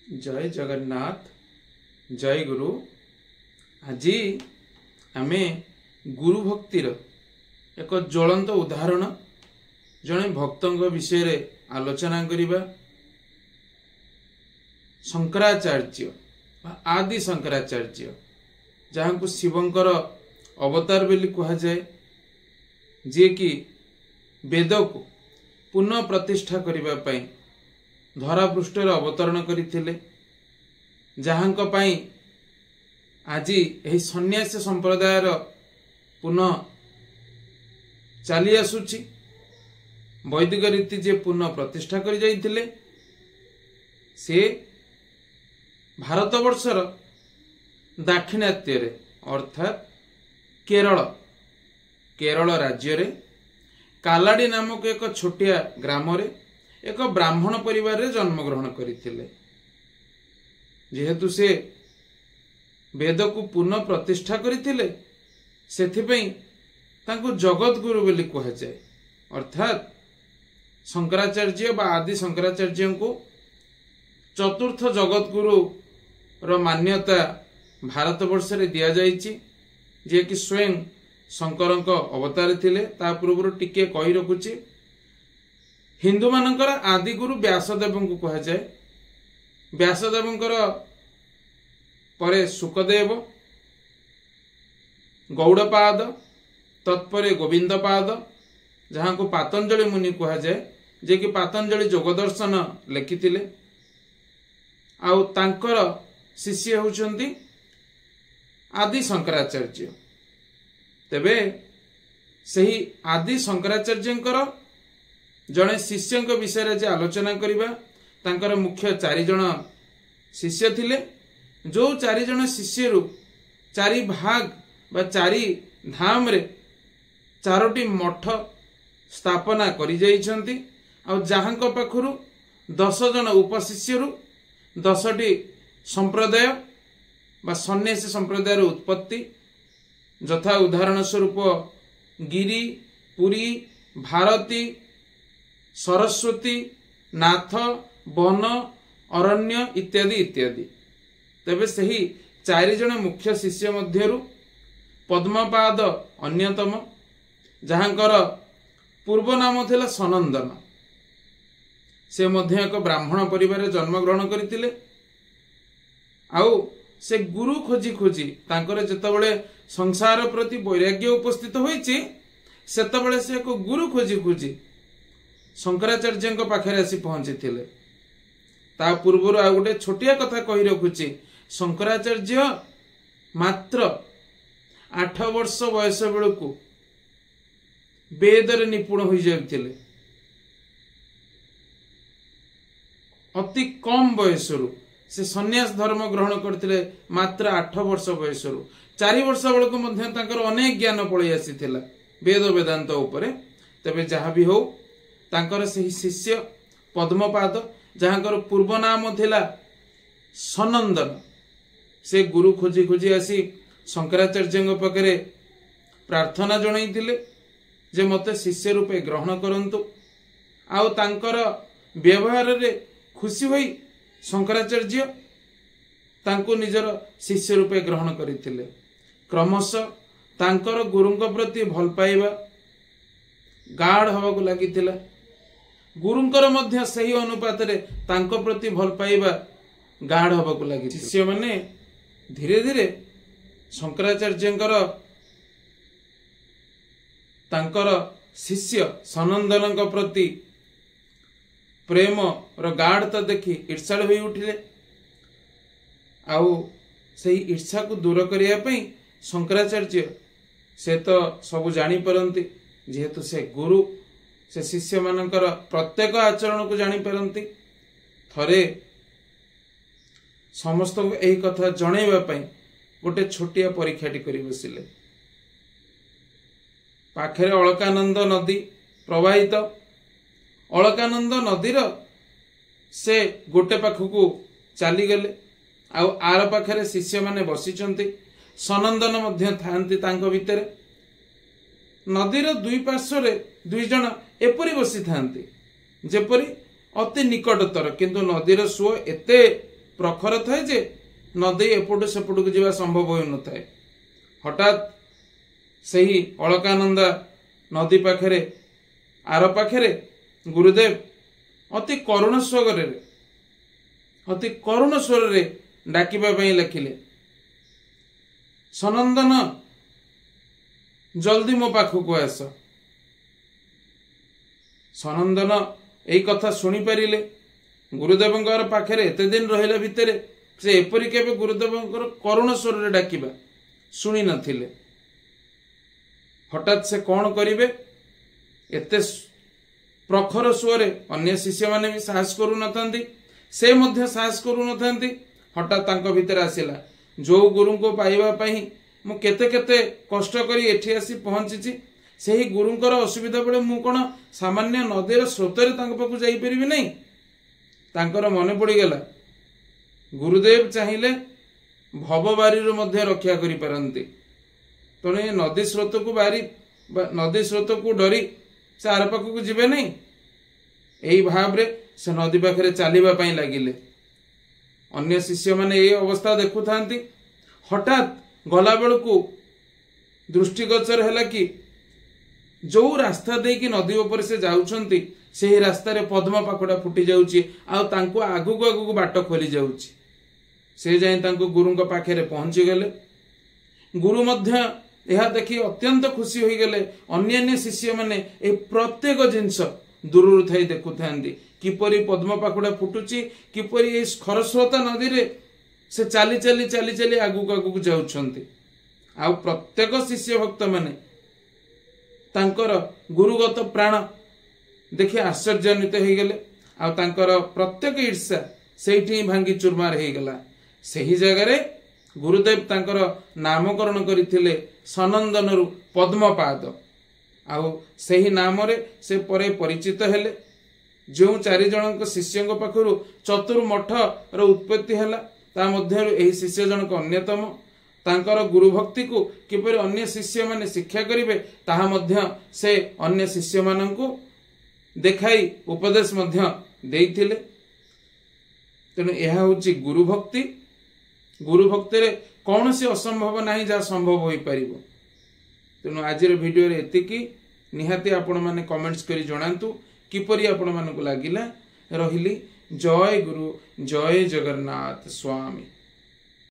जय जगन्नाथ जय गुरु। आज आमे गुरु भक्तिर एक ज्वलंत उदाहरण जड़े भक्तों विषय रे आलोचना करिबा। शंकराचार्य आदि शंकराचार्य जहाँ को शिवंकर अवतार बोली कहा जाए, जे कि वेद को पुनः प्रतिष्ठा करिबा पई धरा पृष्ठर अवतरण करथिले, जहाँ आज यही सन्यासी संप्रदायर पुनः चली आसुची। वैदिक रीति जे पुनः प्रतिष्ठा कर जाइथिले से भारतवर्षर दाक्षिणात्य अर्थात केरल राज्य रे कालाडी नामक एक छोटिया ग्राम रे एक ब्राह्मण परिवार रे जन्म ग्रहण करथिले। जेहेतु से वेद को पुनः प्रतिष्ठा करथिले सेथिपई तांको जगत गुरु बोली कहा जाए। अर्थात शंकराचार्य बा आदि शंकराचार्य को चतुर्थ जगत गुरु रो मान्यता भारतवर्ष रे दिया जाइछि, जे कि स्वयं शंकरଙ୍କ अवतार थिले। ता पूर्व टिके कहि रखुछि, हिंदू मानकर आदि गुरु व्यासदेव को कहा जाए। व्यासदेवंकर परे सुखदेव, गौड़पाद, तत्परे गोविंदपाद, जहाँ को पातंजलि मुनि कहा जाए, जे कि पातंजलि जोगदर्शन लिखिथिले। आउ तांकर शिष्य होउछंती आदि शंकराचार्य। तेबे सही आदि शंकराचार्यंकर जड़े शिष्य विषय जे आलोचना करिबा। तांकर मुख्य 4 जण शिष्य थिले, जो 4 जण शिष्यरु 4 भाग बा 4 धाम रे 4टी मठ स्थापना करि जाइछंती। आ जहाँ पाखरु 10 जण उपशिष्यरु 10टी संप्रदाय बा सन्यासी संप्रदायर उत्पत्ति, यथा उदाहरण स्वरूप गिरी, पुरी, भारती, सरस्वती, नाथ, वन, अरण्य इत्यादि इत्यादि। तबे सही 4 जण मुख्य शिष्य मध्यरु पद्मपाद अन्यतम, जहाँकर पूर्व नाम थिला सनंदन। से मध्य एक ब्राह्मण परिवार जन्म ग्रहण करथिले। आउ से गुरु खोजी खोजी तांकर जेतबेले संसार प्रति वैराग्य उपस्थित होईछि, सेतबेले से एक गुरु खोजी खोजी शंकराचार्य पाखे आसी पहुंचीथिले। ता पूर्व आ गोटे छोटिया कथा कहि रखुछि, शंकराचार्य मात्र 8 वर्ष बयस बेलू वेदर निपुण हो जाइथिले। अति कम बयसरु से सन्यास धर्म ग्रहण करथिले। मात्र 8 वर्ष बयसरु 4 वर्ष बेलू मध्य तांकर अनेक ज्ञान पळै आसीथिला वेद वेदांत उपरे। तबे जहाँ भी हो तांकर सही शिष्य पद्मपाद, जहाँकर पूर्व नाम थिला सनंदन, से गुरु खोजी खोजी आसी शंकराचार्य पाखरे प्रार्थना जणाइथिले जे मते शिष्य रूपे ग्रहण करंतु। आउ तांकर व्यवहार रे खुशी होई शंकराचार्य तांको निजर शिष्य रूपे ग्रहण करथिले। क्रमशः तांकर गुरुंक प्रति भल पाइबा गाढ़ हवाको लागिथिला। गुरुंकर मध्य सही अनुपात रे तांको प्रति भल पाइबा गाढ़ हवाको लागि। शिष्य माने धीरे धीरे शंकराचार्यंकर तांकर शिष्य सनंदनक प्रति प्रेम रो गाढ़ता देखि ईर्षाळ होई उठिले। आउ सही ईर्षा को दूर करिया पई शंकराचार्य से तो सब जानी परंती, जेहेतु से गुरु से शिष्य मानकर प्रत्येक आचरण को जानी परंती। थरे समस्त को एही कथा जणैबा पई गोटे छोटिया परीक्षाटी करि बसिले। पाखरे अलकानंद नदी प्रवाहित। अलकानंद नदीर से गोटे पाखकू चली गले। आउ आर पाखरे शिष्य माने बसिचंती। सनंदन मध्य थांती तांको भितरे। नदीर दुई पार्श्व रे 2 जण एपरि बसी थांती जेपरि अति निकटतर, किंतु नदीर सुओ एते प्रखर थाए जे नदी एपटू सेपटू जावा संभव हो न थाए। हठात सही अलकानंदा नदी पाखरे आर पाखरे गुरुदेव अति करुण स्वर रे डाकिबा पई लखिले, सनंदन जल्दी मो पाखक आस। सनंदन एई कथा सुनी पारिले। गुरुदेवंकर पाखरे एते दिन रहिला भितरे से एपरि केबे गुरुदेवंकर करुण स्वर रे डाकिबा सुनी नथिले। हठात से कौन करिवे, एते प्रखर स्वर अन्य शिष्य माने भी साहस करू नथांती, से मध्य साहस करू नथांती। हठात तांको भीतर आसिला, जो गुरु को पाइबा पई मु केते केते कष्ट करी एठी आसी पहुंची, सेही गुरुंकर असुविधा बेले मु कोन सामान्य नदीर स्रोतरे तांको पाखु जाई परिबि नै। तांकर मने पड़ी गेला गुरुदेव चाहिले भवबारी रो मध्य रक्षा करि परंती, तणे नदी स्रोत को बारी नदी स्रोत को डरी से आर पाखु जिबे नै। एई भाव रे से नदी पाखरे चालिबा पई लागिले। अन्य शिष्य माने ए अवस्था देखु थांती। हठात गला बेलू दृष्टिगोचर है कि जो रास्ता दे कि नदी ऊपर से जाउछंती से ही रास्ता रे पद्म पाखुड़ा फुटी जाउची आ तांको आगु आगु बाट खोली जाउची। से जाई तांको गुरुंक पाखरे पहुंची गले। गुरु मध्य यह देखि अत्यंत खुशी होई गले। अन्य शिष्य माने ए प्रत्येक जिंस दूररु थाई देखु थांती किपरि पद्म पाखुड़ा फुटुची, किपरि ए खरस्रोता नदी रे से चाली चाली चाली चाली आगु आगु जाउछंती। आ प्रत्येक शिष्य भक्त माने तांकर गुरुगत प्राण देखि आश्चर्यान्वित हो गले। आ तांकर प्रत्येक ईर्षा सेठी भांगी चुरमार हो गला। सही जगह रे गुरुदेव तांकर नामकरण करथिले सनंदनरु पद्मपाद। आउ सही नाम रे से परे परिचित हेले। जो चारि जनक शिष्यंक पाखरु चतुर्मठ रो उत्पत्ति हला, ता मध्यरु एही शिष्य जनक अन्यतम। तांकर गुरु भक्ति को किपरि अन्य शिष्य माने शिक्षा करिवे ताहा मध्य से अन्य शिष्य माननकु देखाई उपदेश मध्य देइथिले। तेणु यह होची गुरु भक्ति। गुरु भक्ति रे कौनसी असंभव नाही जा संभव होई परिबो। तेणु आजिर वीडियो रे एतिकी। निहाती आपण माने कमेंट्स करी जणांतु किपरि आपण मानकु लागिला। रहिली। जय गुरु, जय जगन्नाथ स्वामी।